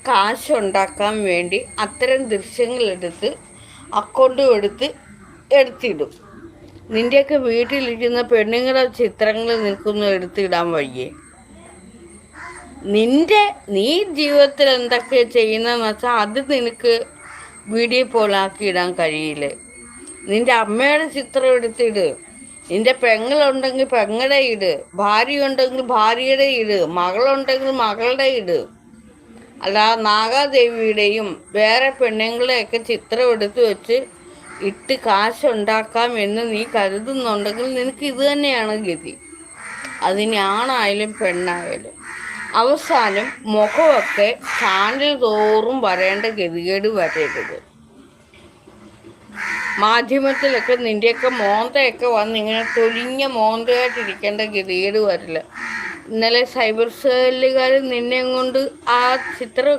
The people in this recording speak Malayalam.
കാശുണ്ടാക്കാൻ വേണ്ടി അത്തരം ദൃശ്യങ്ങളെടുത്ത് അക്കൗണ്ടും എടുത്തിടും. നിൻ്റെയൊക്കെ വീട്ടിലിരിക്കുന്ന പെണ്ണുങ്ങളുടെ ചിത്രങ്ങൾ നിനക്കൊന്നും എടുത്തിടാൻ വയ്യേ? നീ ജീവിതത്തിൽ എന്തൊക്കെ ചെയ്യുന്നതെന്ന് വെച്ചാൽ അത് നിനക്ക് വീഡിയോ പോലാക്കി ഇടാൻ കഴിയില്ല. നിൻ്റെ അമ്മയുടെ ചിത്രം എടുത്തിട്, നിൻ്റെ പെങ്ങളുണ്ടെങ്കിൽ പെങ്ങളുടെ ഇട്, ഭാര്യയുണ്ടെങ്കിൽ ഭാര്യയുടെ ഇട്, മകളുണ്ടെങ്കിൽ മകളുടെ ഇട്. അല്ലാതെ നാഗാദേവിയുടെയും വേറെ പെണ്ണുങ്ങളെയൊക്കെ ചിത്രം എടുത്ത് വെച്ച് ഇട്ട് കാശുണ്ടാക്കാം എന്ന് നീ കരുതുന്നുണ്ടെങ്കിൽ നിനക്ക് ഇത് തന്നെയാണ് ഗതി. അതിന് ആണായാലും പെണ്ണായാലും അവസാനം മുഖമൊക്കെ ചാനൽ തോറും വരേണ്ട ഗതികേട് വരരുത്. മാധ്യമത്തിലൊക്കെ നിൻ്റെയൊക്കെ മോന്തയൊക്കെ വന്ന് ഇങ്ങനെ തൊലിഞ്ഞ മോന്തയായിട്ടിരിക്കേണ്ട ഗതികേട് വരില്ല. ഇന്നലെ സൈബർ സെല്ലുകാർ നിന്നെ കൊണ്ട് ആ ചിത്രം